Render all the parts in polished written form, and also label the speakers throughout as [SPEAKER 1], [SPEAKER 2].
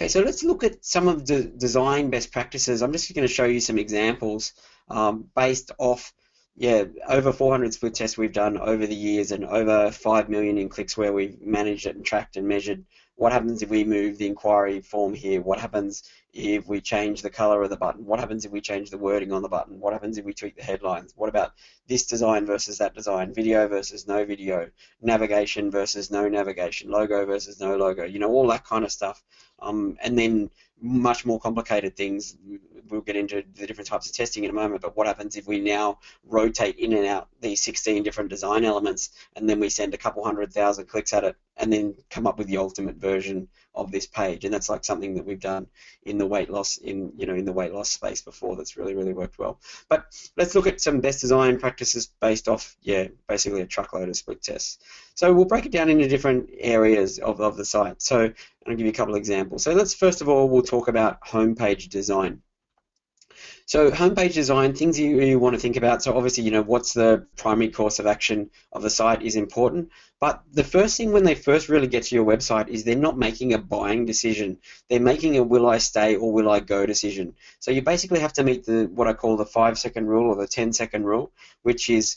[SPEAKER 1] Okay, so let's look at some of the design best practices. I'm just going to show you some examples based off, yeah, over 400 split tests we've done over the years and over 5 million in clicks where we've managed it and tracked and measured. What happens if we move the inquiry form here? What happens if we change the color of the button? What happens if we change the wording on the button? What happens if we tweak the headlines? What about this design versus that design? Video versus no video? Navigation versus no navigation? Logo versus no logo? You know, all that kind of stuff. And then much more complicated things. We'll get into the different types of testing in a moment, but what happens if we now rotate in and out these 16 different design elements, and then we send a couple 100,000 clicks at it, and then come up with the ultimate version of this page? And that's like something that we've done in the weight loss in the weight loss space before. That's really worked well. But let's look at some best design practices based off, yeah, basically a truckload of split tests. So we'll break it down into different areas of the site. So I'll give you a couple of examples. So let's first of all, we'll talk about homepage design. So homepage design, things you want to think about. So obviously, you know, what's the primary course of action of the site is important. But the first thing when they first really get to your website is they're not making a buying decision. They're making a will I stay or will I go decision. So you basically have to meet what I call the 5-second rule or the 10-second rule, which is,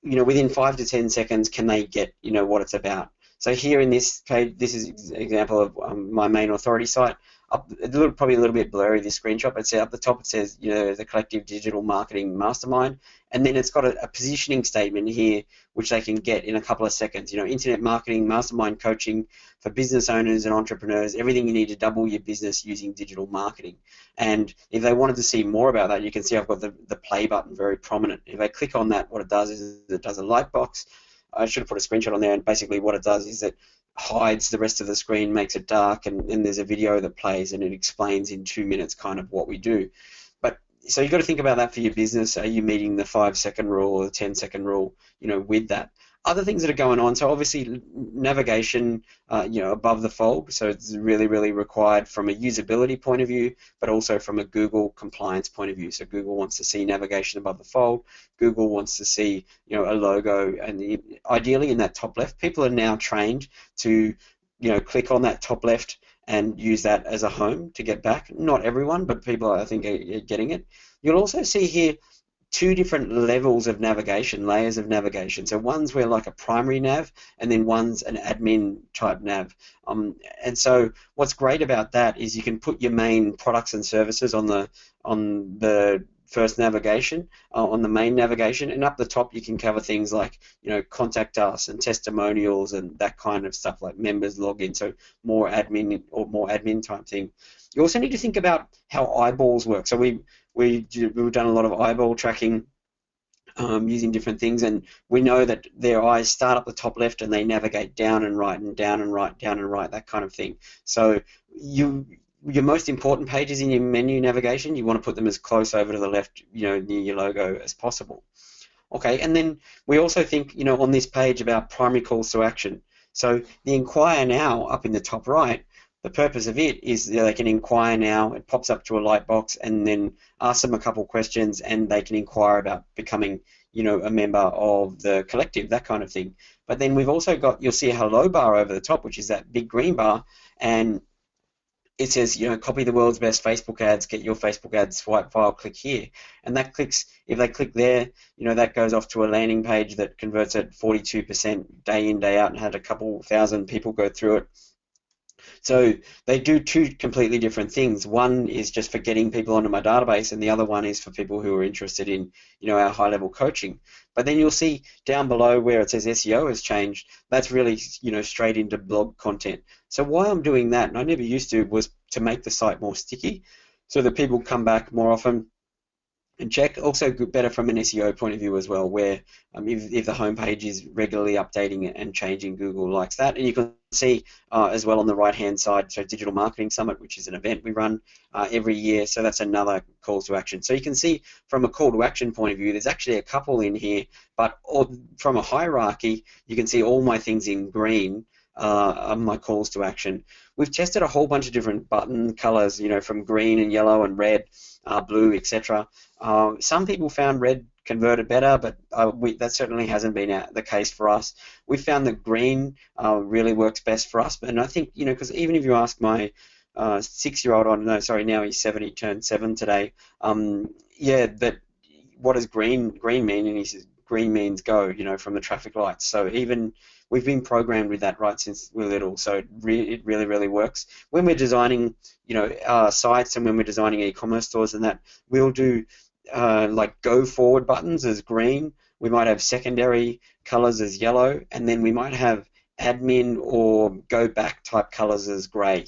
[SPEAKER 1] you know, within 5 to 10 seconds, can they get, you know, what it's about? So here in this page, this is an example of my main authority site. Probably a little bit blurry, this screenshot, but up the top it says, you know, the Collective Digital Marketing Mastermind, and then it's got a positioning statement here which they can get in a couple of seconds. You know, internet marketing, mastermind coaching for business owners and entrepreneurs, everything you need to double your business using digital marketing. And if they wanted to see more about that, you can see I've got the play button very prominent. If they click on that, what it does is it does a light box. I should have put a screenshot on there, and basically what it does is it hides the rest of the screen, makes it dark, and then there's a video that plays and it explains in 2 minutes kind of what we do. But so you've got to think about that for your business. Are you meeting the 5-second rule or the 10-second rule, you know, with that? Other things that are going on, so obviously navigation, you know, above the fold, so it's really required from a usability point of view, but also from a Google compliance point of view. So Google wants to see navigation above the fold. Google wants to see, you know, a logo, and ideally in that top left. People are now trained to, you know, click on that top left and use that as a home to get back. Not everyone, but people I think are getting it. You'll also see here 2 different levels of navigation, layers of navigation. So one's where like a primary nav, and then one's an admin type nav. And so what's great about that is you can put your main products and services on the first navigation, on the main navigation, and up the top you can cover things like, you know, contact us and testimonials and that kind of stuff, like members login, so more admin type thing. You also need to think about how eyeballs work. So we've done a lot of eyeball tracking using different things, and we know that their eyes start up the top left and they navigate down and right and down and right, down and right, that kind of thing. So your most important pages in your menu navigation, you want to put them as close over to the left, you know, near your logo as possible. Okay, and then we also think, you know, on this page about primary calls to action. So the inquire now up in the top right, the purpose of it is they can inquire now. It pops up to a light box, and then ask them a couple questions, and they can inquire about becoming, you know, a member of the collective, that kind of thing. But then we've also got, you'll see a hello bar over the top, which is that big green bar, and it says, you know, copy the world's best Facebook ads, get your Facebook ads, swipe file, click here. And that clicks, if they click there, you know, that goes off to a landing page that converts at 42% day in, day out, and had a couple thousand people go through it. So they do 2 completely different things. One is just for getting people onto my database, and the other one is for people who are interested in, you know, our high-level coaching. But then you'll see down below where it says SEO has changed, that's really, you know, straight into blog content. So why I'm doing that, and I never used to, was to make the site more sticky so that people come back more often and check. Also better from an SEO point of view as well, where if the homepage is regularly updating and changing, Google likes that. And you can see as well on the right hand side, so Digital Marketing Summit, which is an event we run every year, so that's another call to action. So you can see from a call to action point of view, there's actually a couple in here, but from a hierarchy, you can see all my things in green are my calls to action. We've tested a whole bunch of different button colors, you know, from green and yellow and red, blue, etc. Some people found red converted better, but that certainly hasn't been the case for us. We found that green really works best for us, and I think, you know, because even if you ask my 6-year-old on, no, sorry, now he's 7, he turned 7 today. Yeah, that what does green mean? And he says green means go, from the traffic lights. So even we've been programmed with that right since we're little. So it really, really works. When we're designing, sites and when we're designing e-commerce stores and that, we'll do like go forward buttons as green. We might have secondary colors as yellow, and then we might have admin or go back type colors as gray.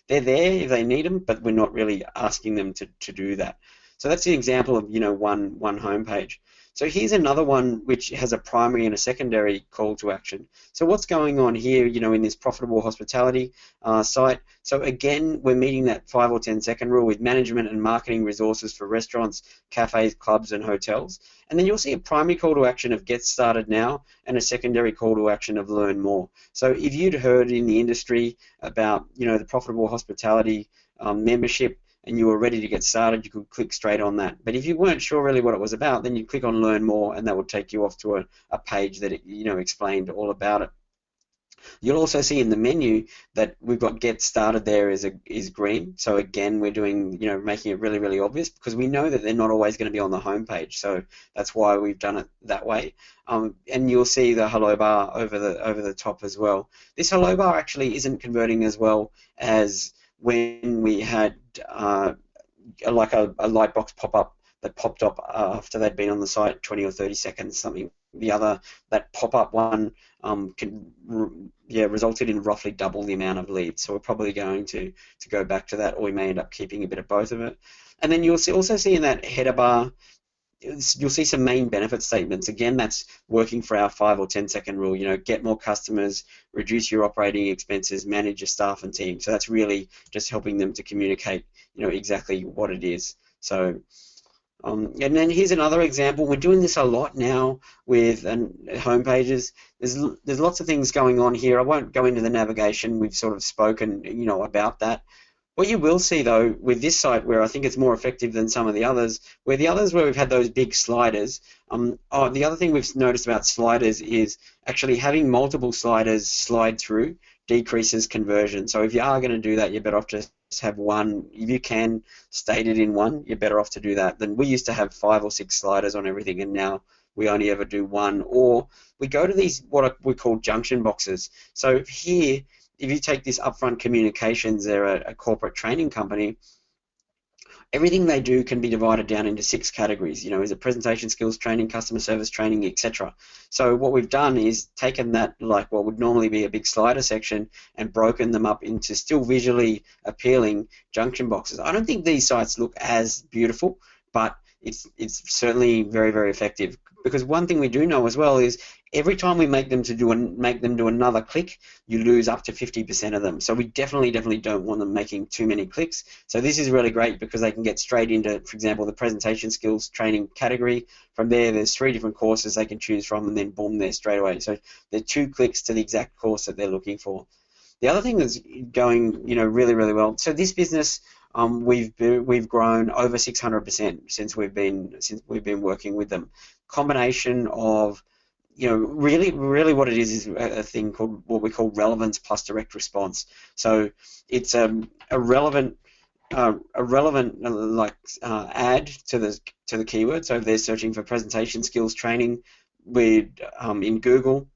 [SPEAKER 1] They're there if they need them, but we're not really asking them to do that. So that's an example of one homepage. So here's another one which has a primary and a secondary call to action. So what's going on here, in this profitable hospitality site? So again, we're meeting that 5 or 10 second rule with management and marketing resources for restaurants, cafes, clubs, and hotels. And then you'll see a primary call to action of get started now and a secondary call to action of learn more. So if you'd heard in the industry about, the profitable hospitality membership, and you were ready to get started, you could click straight on that. But if you weren't sure really what it was about, then you click on Learn More, and that will take you off to a page that explained all about it. You'll also see in the menu that we've got Get Started there is green. So again, we're doing, making it really, really obvious because we know that they're not always going to be on the home page. So that's why we've done it that way. And you'll see the hello bar over the top as well. This hello bar actually isn't converting as well as when we had like a light box pop up that popped up after they'd been on the site 20 or 30 seconds, something. That pop-up one resulted in roughly double the amount of leads. So we're probably going to go back to that, or we may end up keeping a bit of both of it. And then you'll also see in that header bar, you'll see some main benefit statements. Again, that's working for our 5 or 10 second rule. Get more customers, reduce your operating expenses, manage your staff and team. So that's really just helping them to communicate, exactly what it is. So. And then here's another example. We're doing this a lot now with home pages. There's lots of things going on here. I won't go into the navigation. We've sort of spoken, about that. What you will see though with this site, where I think it's more effective than some of the others, where we've had those big sliders. The other thing we've noticed about sliders is actually having multiple sliders slide through decreases conversion. So if you are going to do that, you're better off just have one. If you can state it in one, you're better off to do that. Then we used to have 5 or 6 sliders on everything, and now we only ever do one. Or we go to these what we call junction boxes. So here, if you take this Upfront Communications, they're a corporate training company. Everything they do can be divided down into 6 categories. Is it presentation skills training, customer service training, etc. So what we've done is taken that, like what would normally be a big slider section, and broken them up into still visually appealing junction boxes. I don't think these sites look as beautiful, but it's certainly very, very effective. Because one thing we do know as well is every time we make them do another click, you lose up to 50% of them. So we definitely don't want them making too many clicks. So this is really great because they can get straight into, for example, the presentation skills training category. From there's 3 different courses they can choose from, and then boom, they're straight away. So they're 2 clicks to the exact course that they're looking for. The other thing that's going, really, really well. So this business, we've grown over 600% since we've been working with them. Combination of, really what it is a thing called what we call relevance plus direct response. So it's a relevant ad to the keyword. So if they're searching for presentation skills training, in Google,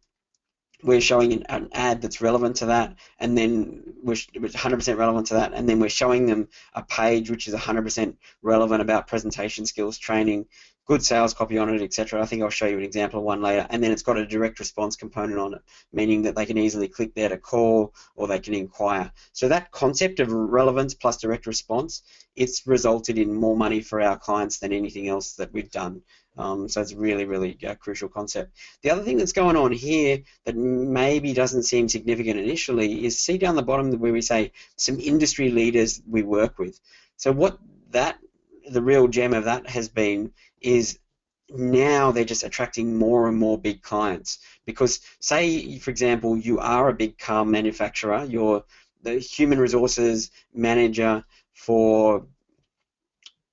[SPEAKER 1] we're showing an ad that's relevant to that, and then we're 100% relevant to that, and then we're showing them a page which is 100% relevant about presentation skills training, good sales copy on it, etc. I think I'll show you an example of one later, and then it's got a direct response component on it, meaning that they can easily click there to call or they can inquire. So that concept of relevance plus direct response, it's resulted in more money for our clients than anything else that we've done. So it's really, really a crucial concept. The other thing that's going on here that maybe doesn't seem significant initially is see down the bottom where we say some industry leaders we work with. So what the real gem of that has been is now they're just attracting more and more big clients. Because say, for example, you are a big car manufacturer, you're the human resources manager for,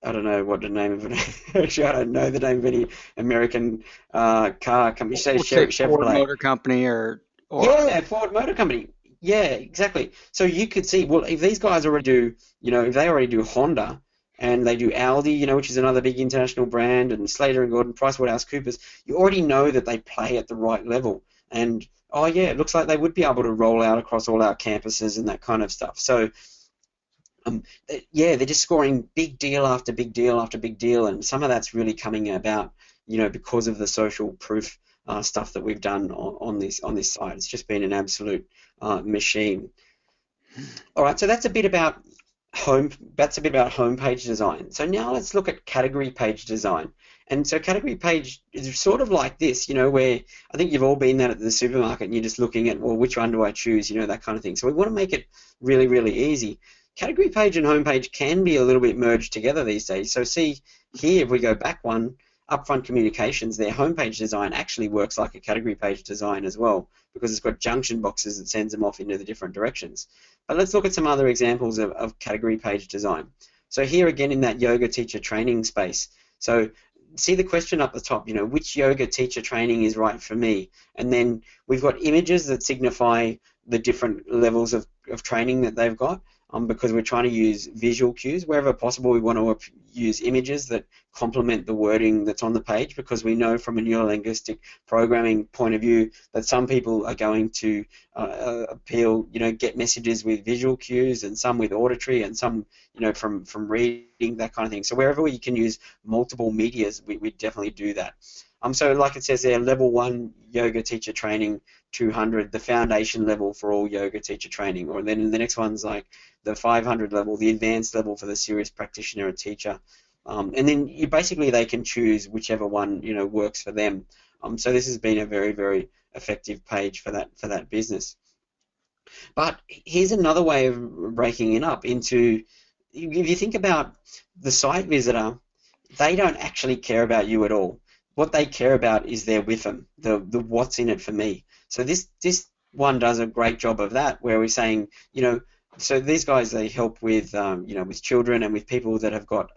[SPEAKER 1] I don't know what the name of it. Actually, I don't know the name of any American car company. Say
[SPEAKER 2] We'll say Ford
[SPEAKER 1] Chevrolet.
[SPEAKER 2] Motor Company or
[SPEAKER 1] Yeah, Ford Motor Company. Yeah, exactly. So you could see, well, if these guys already do, if they already do Honda and they do Audi, which is another big international brand, and Slater and Gordon, PricewaterhouseCoopers, you already know that they play at the right level. And oh yeah, it looks like they would be able to roll out across all our campuses and that kind of stuff. So yeah, they're just scoring big deal after big deal after big deal, and some of that's really coming about, because of the social proof stuff that we've done on this site. It's just been an absolute machine. All right, so that's a bit about homepage design. So now let's look at category page design. And so category page is sort of like this, where I think you've all been there at the supermarket and you're just looking at, well, which one do I choose, that kind of thing. So we want to make it really, really easy. Category page and homepage can be a little bit merged together these days. So see here, if we go back one, Upfront Communications, their homepage design actually works like a category page design as well, because it's got junction boxes that sends them off into the different directions. But let's look at some other examples of category page design. So here again in that yoga teacher training space. So see the question up the top, which yoga teacher training is right for me? And then we've got images that signify the different levels of training that they've got. Because we're trying to use visual cues. Wherever possible, we want to use images that complement the wording that's on the page, because we know from a neurolinguistic programming point of view that some people are going to get messages with visual cues, and some with auditory, and some, from reading, that kind of thing. So wherever we can use multiple medias, we definitely do that. So like it says there, level 1 yoga teacher training 200, the foundation level for all yoga teacher training, or then the next one's like the 500 level, the advanced level for the serious practitioner or teacher, and then they can choose whichever one works for them. So this has been a very, very effective page for that business. But here's another way of breaking it up into, if you think about the site visitor, they don't actually care about you at all. What they care about is their WIFM, the what's in it for me. So this one does a great job of that, where we're saying, so these guys, they help with with children and with people that have got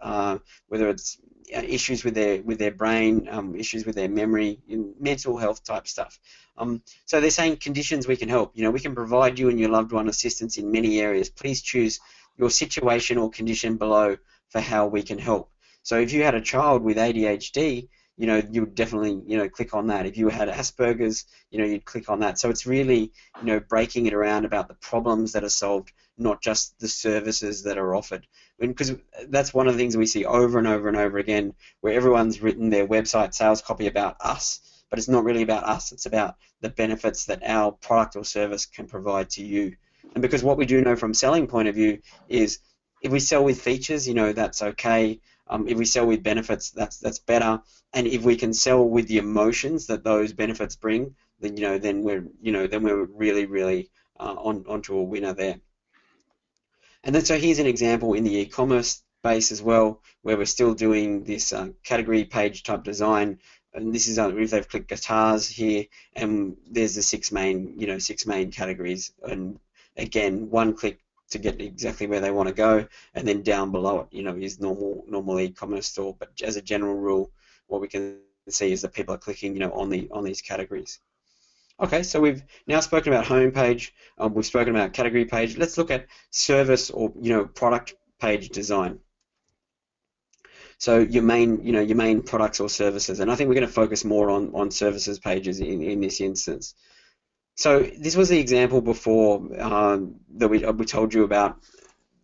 [SPEAKER 1] whether it's issues with their brain, issues with their memory, mental health type stuff. So they're saying conditions we can help. We can provide you and your loved one assistance in many areas. Please choose your situation or condition below for how we can help. So if you had a child with ADHD, you would definitely, click on that. If you had Asperger's, you'd click on that. So it's really, breaking it around about the problems that are solved, not just the services that are offered. Because that's one of the things we see over and over and over again, where everyone's written their website sales copy about us, but it's not really about us. It's about the benefits that our product or service can provide to you. And because what we do know from selling point of view is, if we sell with features, that's okay. If we sell with benefits, that's better. And if we can sell with the emotions that those benefits bring, then then we're really, really onto a winner there. And then so here's an example in the e-commerce space as well, where we're still doing this category page type design. And this is if they've clicked guitars here, and there's the six main categories. And again, one click to get exactly where they want to go, and then down below it, is normal e-commerce store. But as a general rule, what we can see is that people are clicking, on these categories. Okay, so we've now spoken about homepage. We've spoken about category page. Let's look at service or product page design. So your main products or services, and I think we're going to focus more on services pages in this instance. So this was the example before that we told you about,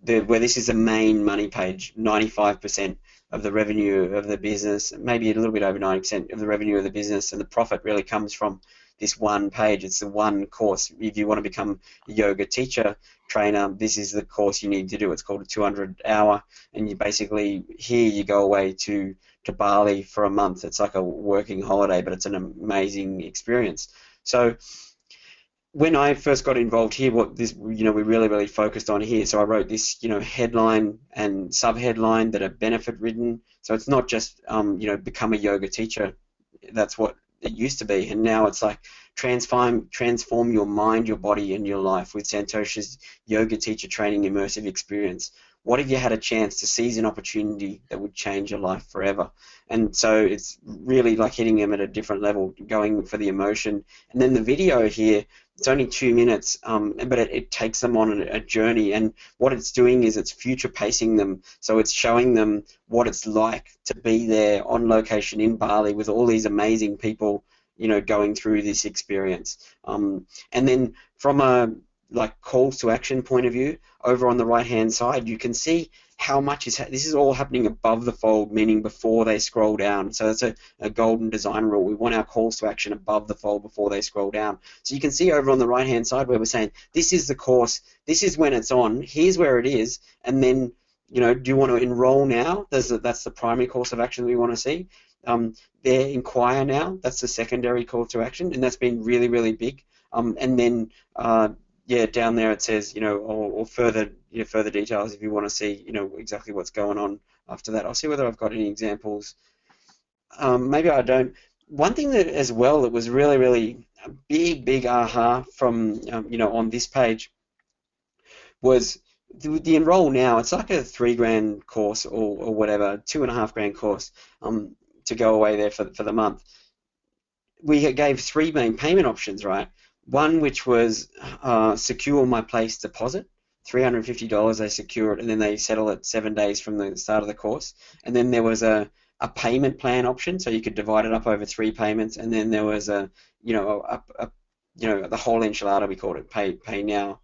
[SPEAKER 1] where this is the main money page. 95% of the revenue of the business, maybe a little bit over 90% of the revenue of the business, and the profit really comes from this one page. It's the one course. If you want to become a yoga teacher trainer, this is the course you need to do. It's called a 200-hour, and you basically, here you go away to Bali for a month. It's like a working holiday, but it's an amazing experience. So when I first got involved here, we really, really focused on here. So I wrote this, headline and sub-headline that are benefit ridden. So it's not just, become a yoga teacher. That's what it used to be, and now it's like transform your mind, your body, and your life with Santosha's yoga teacher training immersive experience. What if you had a chance to seize an opportunity that would change your life forever? And so it's really like hitting them at a different level, going for the emotion. And then the video here, It's only 2 minutes, but it takes them on a journey. And what it's doing is it's future pacing them. So it's showing them what it's like to be there on location in Bali with all these amazing people, going through this experience. And then from a like calls to action point of view, over on the right hand side, you can see how much this is all happening above the fold, meaning before they scroll down. So that's a golden design rule. We want our calls to action above the fold before they scroll down. So you can see over on the right hand side where we're saying this is the course, this is when it's on, here's where it is, and then do you want to enroll now? That's the primary course of action we want to see. There, inquire now, that's the secondary call to action, and that's been really, really big. And then yeah, down there it says, or further details if you want to see, exactly what's going on after that. I'll see whether I've got any examples. Maybe I don't. One thing that as well that was really, really a big aha from, on this page was the enroll now. It's like a $3,000 course or whatever, $2,500 course to go away there for the month. We gave 3 main payment options, right? One which was secure my place deposit, $350 they secure it, and then they settle it 7 days from the start of the course. And then there was a payment plan option, so you could divide it up over 3 payments. And then there was the whole enchilada, we called it, pay now.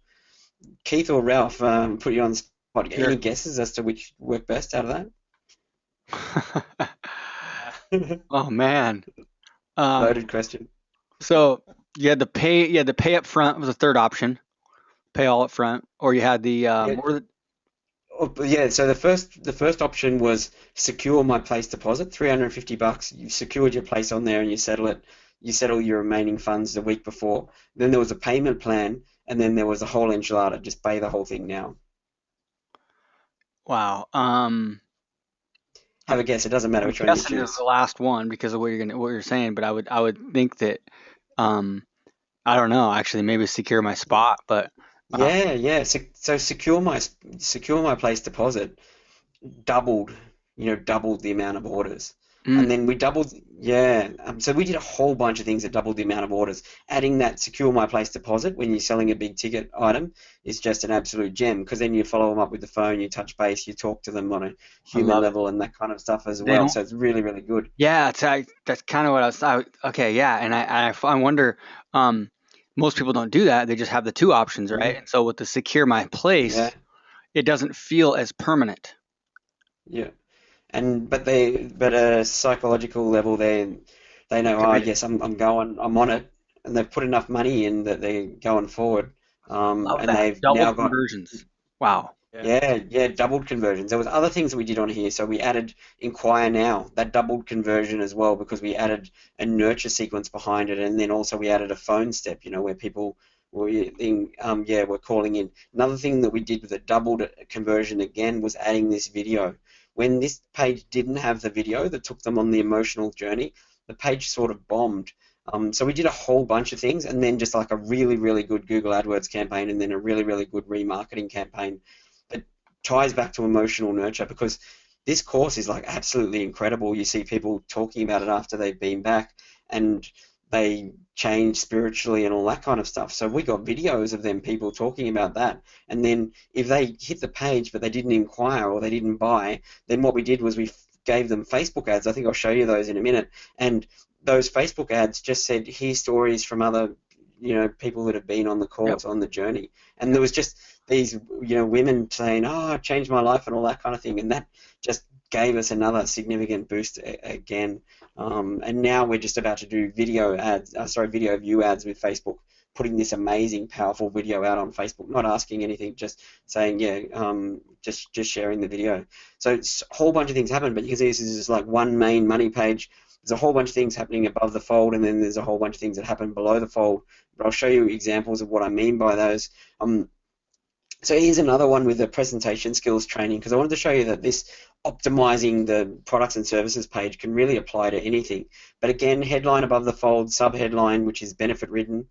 [SPEAKER 1] Keith or Ralph, put you on the spot.
[SPEAKER 2] Sure.
[SPEAKER 1] Any guesses as to which worked best out of that?
[SPEAKER 2] Oh man. Um,
[SPEAKER 1] Loaded question.
[SPEAKER 2] so you had the pay up front was the third option, pay all up front, or you had the
[SPEAKER 1] Yeah.
[SPEAKER 2] what were the,
[SPEAKER 1] Yeah, so the first option was secure my place deposit, $350. You secured your place on there and you settle it. You settle your remaining funds the week before. Then there was a payment plan, and then there was a whole enchilada. Just pay the whole thing now.
[SPEAKER 2] wow.
[SPEAKER 1] Have a guess. It doesn't matter
[SPEAKER 2] I'm
[SPEAKER 1] which one you
[SPEAKER 2] guessing it was
[SPEAKER 1] choose.
[SPEAKER 2] the last one because of what you're saying, but I would think that um I don't know, actually maybe secure my spot, but uh,
[SPEAKER 1] Yeah, yeah. So secure my place deposit doubled, doubled the amount of orders. And
[SPEAKER 2] mm,
[SPEAKER 1] then we doubled, yeah. So we did a whole bunch of things that doubled the amount of orders. Adding that secure my place deposit when you're selling a big ticket item is just an absolute gem because then you follow them up with the phone, you touch base, you talk to them on a
[SPEAKER 2] I
[SPEAKER 1] human
[SPEAKER 2] love it.
[SPEAKER 1] level and that kind of stuff as
[SPEAKER 2] They
[SPEAKER 1] well.
[SPEAKER 2] don't
[SPEAKER 1] So it's really, really good.
[SPEAKER 2] Yeah, that's kind of what okay, yeah, and I wonder, um, most people don't do that. They just have the two options, right?
[SPEAKER 1] Mm,
[SPEAKER 2] And so with the secure my
[SPEAKER 1] yeah,
[SPEAKER 2] place, it doesn't feel as permanent.
[SPEAKER 1] yeah. But at a psychological level, they
[SPEAKER 2] You're
[SPEAKER 1] know, oh
[SPEAKER 2] committed.
[SPEAKER 1] yes, I'm on it, and they've put enough money in that they're going forward,
[SPEAKER 2] Love
[SPEAKER 1] and
[SPEAKER 2] that.
[SPEAKER 1] they've
[SPEAKER 2] Double
[SPEAKER 1] now got
[SPEAKER 2] conversions. Wow. Yeah.
[SPEAKER 1] yeah, yeah, doubled conversions. There was other things that we did on here, so we added Inquire Now, that doubled conversion as well because we added a nurture sequence behind it, and then also we added a phone step, where people were calling in. Another thing that we did with a doubled conversion again was adding this video. When this page didn't have the video that took them on the emotional journey, the page sort of bombed. So we did a whole bunch of things, and then just like a really, really good Google AdWords campaign, and then a really, really good remarketing campaign that ties back to emotional nurture because this course is like absolutely incredible. You see people talking about it after they've been back and they change spiritually and all that kind of stuff. So we got videos of them people talking about that. And then if they hit the page but they didn't inquire or they didn't buy, then what we did was we gave them Facebook ads. I think I'll show you those in a minute. And those Facebook ads just said, here's stories from other, people that have been on the
[SPEAKER 2] Yep.
[SPEAKER 1] course, on the journey. And there
[SPEAKER 2] Yep.
[SPEAKER 1] was just these, women saying, "Oh, it changed my life" and all that kind of thing, and that just gave us another significant boost again. And now we're just about to do video ads, video view ads with Facebook, putting this amazing, powerful video out on Facebook, not asking anything, just saying, yeah, just sharing the video. So it's a whole bunch of things happen, but you can see this is just like one main money page. There's a whole bunch of things happening above the fold, and then there's a whole bunch of things that happen below the fold. But I'll show you examples of what I mean by those. So here's another one with the presentation skills training because I wanted to show you that this optimizing the products and services page can really apply to anything. But again, headline above the fold, subheadline, which is benefit ridden,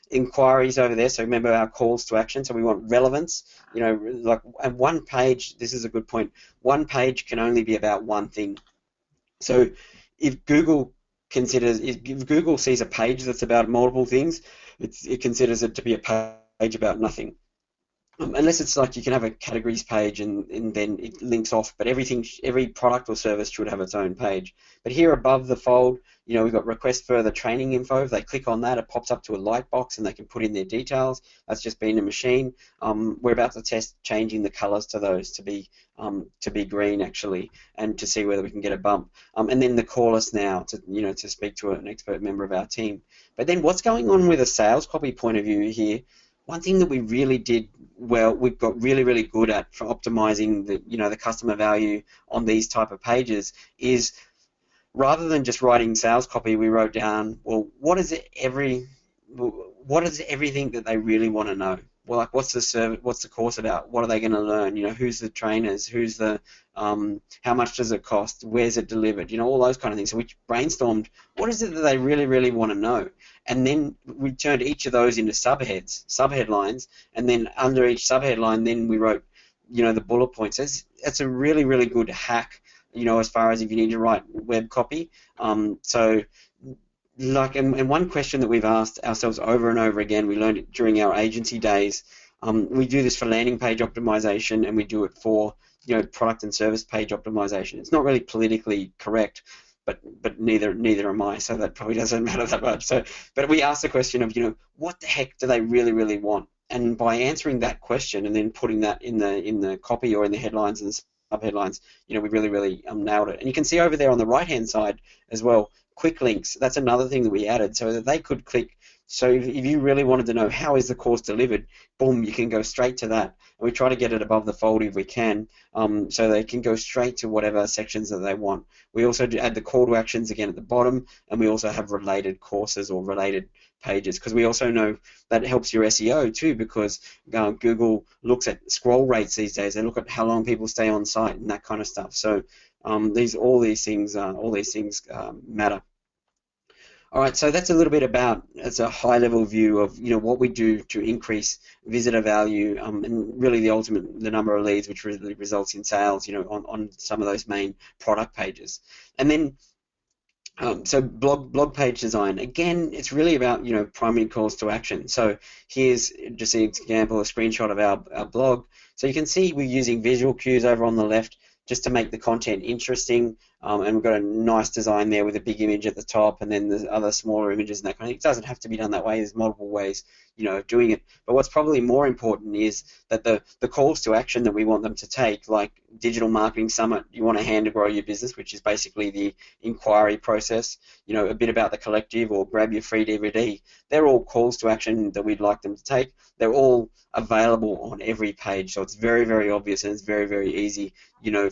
[SPEAKER 1] inquiries over there. So remember our calls to action. So we want relevance. Like and one page. This is a good point. One page can only be about one thing. So if Google sees a page that's about multiple things, it considers it to be a page about nothing. Unless it's like you can have a categories page and then it links off, but every product or service should have its own page. But here above the fold, we've got request further training info. If they click on that, it pops up to a light box and they can put in their details. That's just been a machine. We're about to test changing the colors to those to be green actually, and to see whether we can get a bump. And then the call us now to speak to an expert member of our team. But then what's going on with a sales copy point of view here? One thing that we really did well, we've got really, really good at for optimizing the customer value on these type of pages is rather than just writing sales copy, we wrote down, well, what is everything that they really want to know? Well, like what's the service, what's the course about? What are they going to learn? Who's the trainers? Who's the how much does it cost? Where's it delivered? All those kind of things. So we brainstormed what is it that they really, really want to know, and then we turned each of those into subheadlines, and then under each subheadline, then we wrote, the bullet points. It's a really, really good hack, as far as if you need to write web copy. And one question that we've asked ourselves over and over again, we learned it during our agency days. We do this for landing page optimization, and we do it for product and service page optimization. It's not really politically correct, but neither am I, so that probably doesn't matter that much. So, but we ask the question of what the heck do they really, really want? And by answering that question and then putting that in the copy or in the headlines and the subheadlines, we really, really nailed it. And you can see over there on the right-hand side as well, quick links. That's another thing that we added so that they could click. So if you really wanted to know how is the course delivered, boom, you can go straight to that. And we try to get it above the fold if we can, so they can go straight to whatever sections that they want. We also add the call to actions again at the bottom, and we also have related courses or related pages, because we also know that helps your SEO too, because Google looks at scroll rates these days. They look at how long people stay on site and that kind of stuff. So all these things matter. All right, so that's a little bit about, it's a high-level view of what we do to increase visitor value, and really the number of leads, which really results in sales, on some of those main product pages. And then so blog page design, again, it's really about primary calls to action. So here's just an example, a screenshot of our blog. So you can see we're using visual cues over on the left just to make the content interesting, and we've got a nice design there with a big image at the top, and then there's other smaller images and that kind of thing. It doesn't have to be done that way. There's multiple ways of doing it. But what's probably more important is that the calls to action that we want them to take, like Digital Marketing Summit, you want a hand to grow your business, which is basically the inquiry process, a bit about the collective, or grab your free DVD. They're all calls to action that we'd like them to take. They're all available on every page, so it's very, very obvious, and it's very, very easy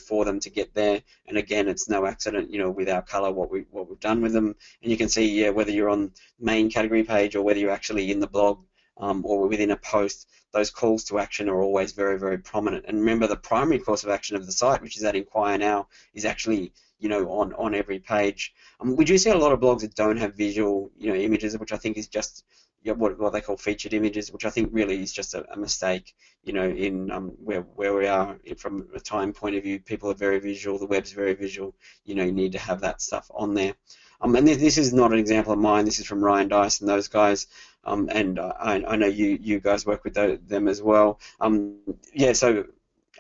[SPEAKER 1] for them to get there. And again, it's no accident with our color what we've done with them. And you can see whether you're on main category page or whether you're actually in the blog or within a post, those calls to action are always very, very prominent. And remember, the primary course of action of the site, which is at Inquire Now, is actually on every page. We do see a lot of blogs that don't have visual images, which I think is just what they call featured images, which I think really is just a mistake. In where we are from a time point of view, people are very visual. The web's very visual. You need to have that stuff on there. And this is not an example of mine. This is from Ryan Dice and those guys. And I know you guys work with them as well. So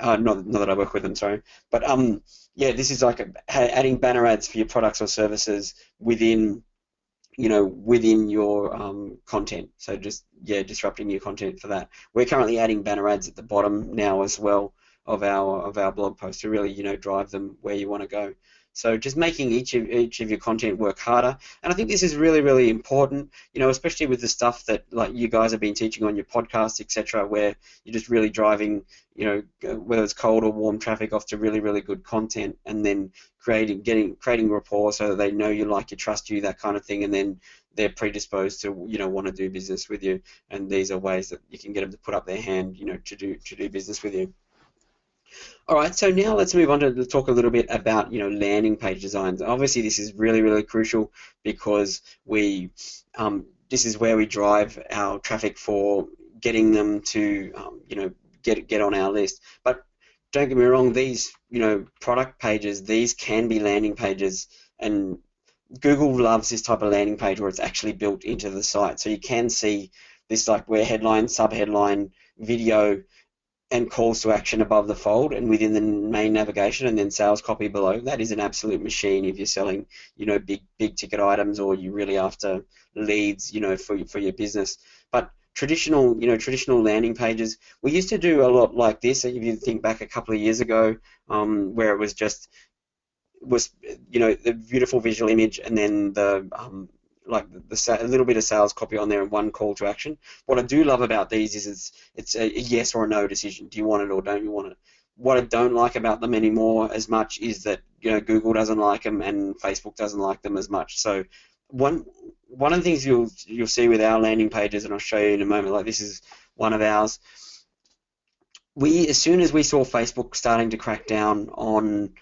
[SPEAKER 1] not that I work with them, sorry. But this is like adding banner ads for your products or services within your content. So just disrupting your content for that. We're currently adding banner ads at the bottom now as well of our blog posts to really drive them where you want to go. So just making each of your content work harder, and I think this is really, really important, especially with the stuff that like you guys have been teaching on your podcast, etc., where you're just really driving, whether it's cold or warm traffic off to really, really good content, and then creating rapport so that they know you, like you, trust you, that kind of thing, and then they're predisposed to want to do business with you. And these are ways that you can get them to put up their hand, to do business with you. All right, so now let's move on to talk a little bit about landing page designs. Obviously, this is really, really crucial because this is where we drive our traffic for getting them to get on our list. But don't get me wrong, these product pages, these can be landing pages, and Google loves this type of landing page where it's actually built into the site. So you can see this like where headline, subheadline, video, and calls to action above the fold and within the main navigation, and then sales copy below. That is an absolute machine if you're selling, big ticket items, or you really after leads, for your business. But traditional landing pages, we used to do a lot like this. If you think back a couple of years ago, where it was just was the beautiful visual image and then the like a little bit of sales copy on there and one call to action. What I do love about these is it's a yes or a no decision. Do you want it or don't you want it? What I don't like about them anymore as much is that Google doesn't like them and Facebook doesn't like them as much. So one one of the things you'll see with our landing pages, and I'll show you in a moment, like this is one of ours. As soon as we saw Facebook starting to crack down on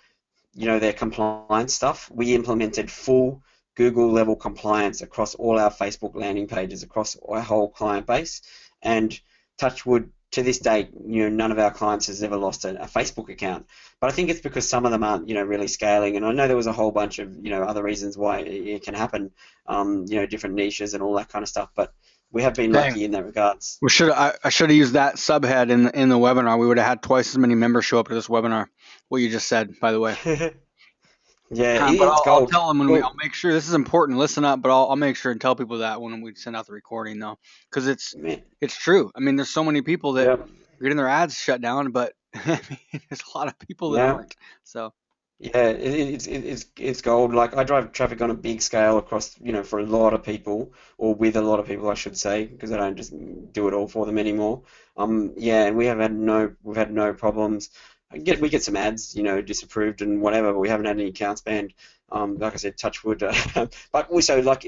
[SPEAKER 1] their compliance stuff, we implemented full Google level compliance across all our Facebook landing pages, across our whole client base. And touch wood, to this date, none of our clients has ever lost a Facebook account. But I think it's because some of them aren't, really scaling. And I know there was a whole bunch of, other reasons why it can happen, different niches and all that kind of stuff. But we have been
[SPEAKER 2] Dang.
[SPEAKER 1] lucky in that regards.
[SPEAKER 2] I should have used that subhead in the webinar. We would have had twice as many members show up to this webinar. What you just said, by the way.
[SPEAKER 1] Yeah,
[SPEAKER 2] But
[SPEAKER 1] it's
[SPEAKER 2] I'll
[SPEAKER 1] gold.
[SPEAKER 2] tell them
[SPEAKER 1] Well,
[SPEAKER 2] I'll make sure this is important. Listen up, but I'll make sure and tell people that when we send out the recording, though, because
[SPEAKER 1] man,
[SPEAKER 2] it's true. I mean, there's so many people that
[SPEAKER 1] yeah,
[SPEAKER 2] are getting their ads shut down, but I mean, there's a lot of people that
[SPEAKER 1] yeah.
[SPEAKER 2] aren't. So
[SPEAKER 1] Yeah, it's gold. Like I drive traffic on a big scale across, for a lot of people, or with a lot of people, I should say, because I don't just do it all for them anymore. Yeah, and we've had no problems. We get some ads, disapproved and whatever, but we haven't had any accounts banned. Like I said, touch wood. But also, like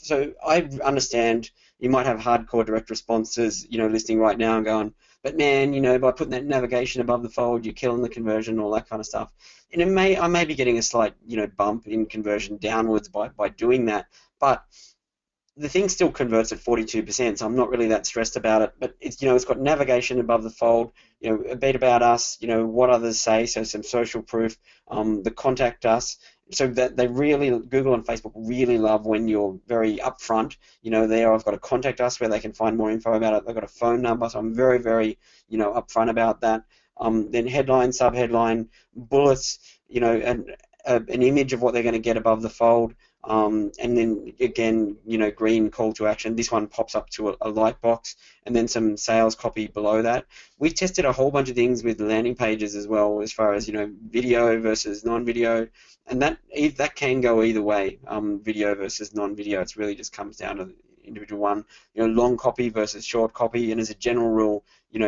[SPEAKER 1] so I understand you might have hardcore direct responses, listening right now and going, but man, by putting that navigation above the fold, you're killing the conversion, all that kind of stuff. And I may be getting a slight bump in conversion downwards by doing that, but the thing still converts at 42%, so I'm not really that stressed about it. But it's got navigation above the fold, a bit about us, what others say, so some social proof, the contact us, so that Google and Facebook really love when you're very upfront. There I've got a contact us where they can find more info about it. They've got a phone number, so I'm very, very, upfront about that. Then headline, subheadline, bullets, an image of what they're going to get above the fold. And then again, green call to action. This one pops up to a light box, and then some sales copy below that. We've tested a whole bunch of things with landing pages as well, as far as video versus non-video, and that can go either way. Video versus non-video. It really just comes down to the individual one. Long copy versus short copy, and as a general rule,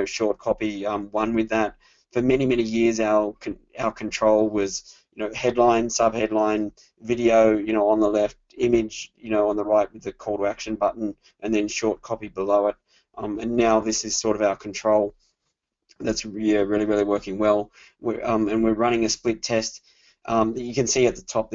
[SPEAKER 1] short copy won with that. For many years, our control was headline, subheadline, video, on the left, image, on the right with the call to action button, and then short copy below it. And now this is sort of our control. That's really working well. And we're running a split test. You can see at the top.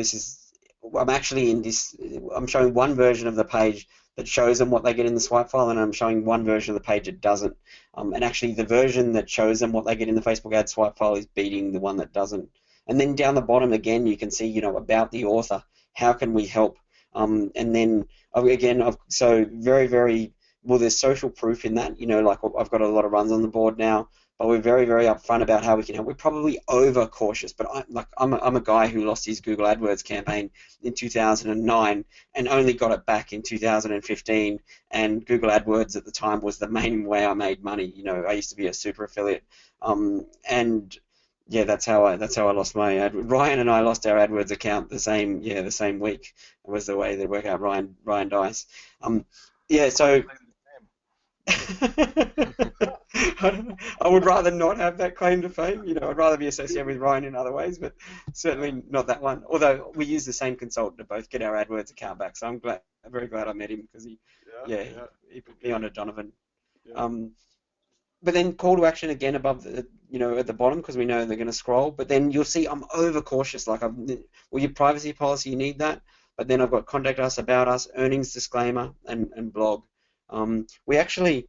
[SPEAKER 1] I'm actually in this. I'm showing one version of the page that shows them what they get in the swipe file, and I'm showing one version of the page that doesn't. And actually, the version that shows them what they get in the Facebook ad swipe file is beating the one that doesn't. And then down the bottom again, you can see, about the author. How can we help? And then again, so very well. There's social proof in that. Like I've got a lot of runs on the board now, but we're very upfront about how we can help. We're probably over cautious, but I'm a guy who lost his Google AdWords campaign in 2009 and only got it back in 2015. And Google AdWords at the time was the main way I made money. I used to be a super affiliate, and yeah, that's how I lost my ad. Ryan and I lost our AdWords account the same week. It was the way they work out. Ryan Dice. Yeah, so I don't know. I would rather not have that claim to fame. I'd rather be associated with Ryan in other ways, but certainly not that one. Although we use the same consultant to both get our AdWords account back, so I'm very glad I met him because
[SPEAKER 3] Yeah, yeah.
[SPEAKER 1] he put me
[SPEAKER 3] Okay.
[SPEAKER 1] on to Donovan.
[SPEAKER 3] Yeah.
[SPEAKER 1] But then call to action again above at the bottom because we know they're going to scroll. But then you'll see I'm over cautious. Like your privacy policy, you need that. But then I've got contact us, about us, earnings disclaimer, and blog. We actually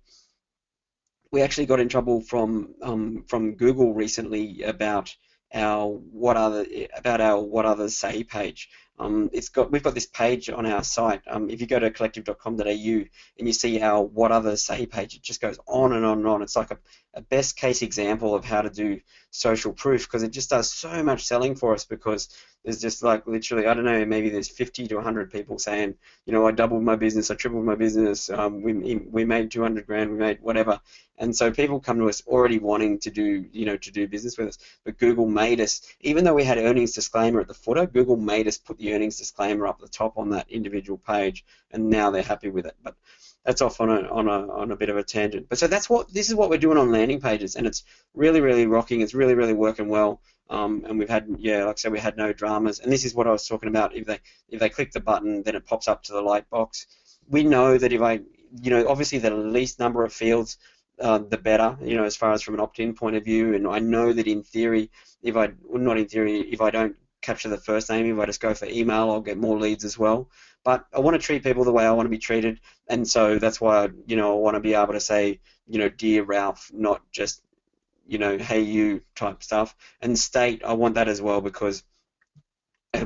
[SPEAKER 1] got in trouble from Google recently about our what others say page. We've got this page on our site. If you go to collective.com.au and you see our what others say page, it just goes on and on and on. It's like a best case example of how to do social proof, because it just does so much selling for us, because there's just like literally, I don't know, maybe there's 50 to 100 people saying, I doubled my business, I tripled my business, we made 200 grand, we made whatever. And so people come to us already wanting to do, to do business with us. But Google made us, even though we had earnings disclaimer at the footer, Google made us put the earnings disclaimer up the top on that individual page, and now they're happy with it. But that's off on a bit of a tangent. But so this is what we're doing on landing pages, and it's really, really rocking. It's really, really working well. And we've had, like I said, we had no dramas. And this is what I was talking about. If they click the button, then it pops up to the light box. We know that if obviously the least number of fields, the better, as far as from an opt-in point of view. And I know that in theory, if I don't capture the first name, if I just go for email, I'll get more leads as well. But I want to treat people the way I want to be treated, and so that's why, I want to be able to say, dear Ralph, not just, hey you type stuff. And state, I want that as well, because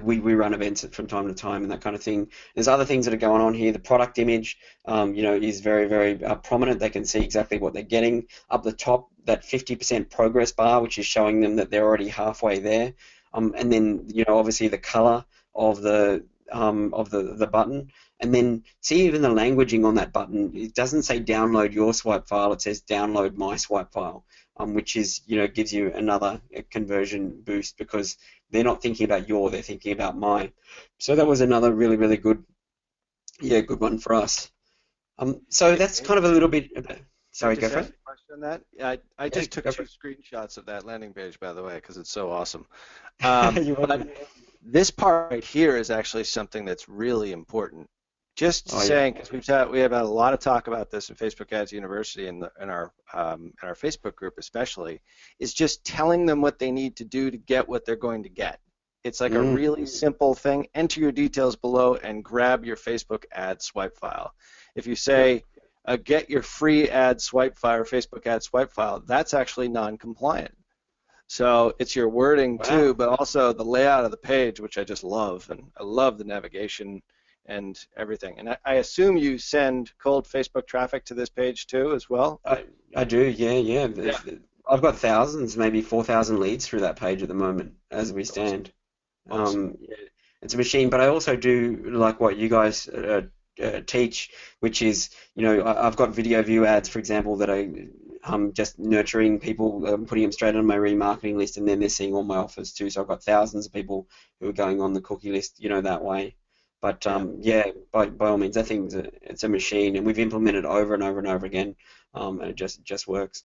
[SPEAKER 1] we run events from time to time and that kind of thing. There's other things that are going on here. The product image, is very, very prominent. They can see exactly what they're getting. Up the top, that 50% progress bar, which is showing them that they're already halfway there. And then, obviously the color of the button. And then see even the languaging on that button. It doesn't say download your swipe file. It says download my swipe file, which is, gives you another conversion boost, because they're not thinking about they're thinking about my. So that was another really, really good one for us. So that's kind of a little bit. Sorry, go for it.
[SPEAKER 3] Question on that. I just took 2 screenshots of that landing page, by the way, because it's so awesome. This part right here is actually something that's really important. Just saying, because we have had a lot of talk about this in Facebook Ads University and in our Facebook group especially, is just telling them what they need to do to get what they're going to get. It's like a really simple thing. Enter your details below and grab your Facebook ad swipe file. If you say, get your free ad swipe file or Facebook ad swipe file, that's actually non-compliant. So it's your wording too, but also the layout of the page, which I just love, and I love the navigation and everything. And I assume you send cold Facebook traffic to this page too as well?
[SPEAKER 1] I do, yeah. I've got thousands, maybe 4,000 leads through that page at the moment as we stand. Awesome. It's a machine, but I also do like what you guys teach, which is, I've got video view ads, for example, that I'm just nurturing people, putting them straight on my remarketing list, and then they're seeing all my offers too. So I've got thousands of people who are going on the cookie list, that way. But by all means, I think it's a machine, and we've implemented it over and over and over again, and it just works.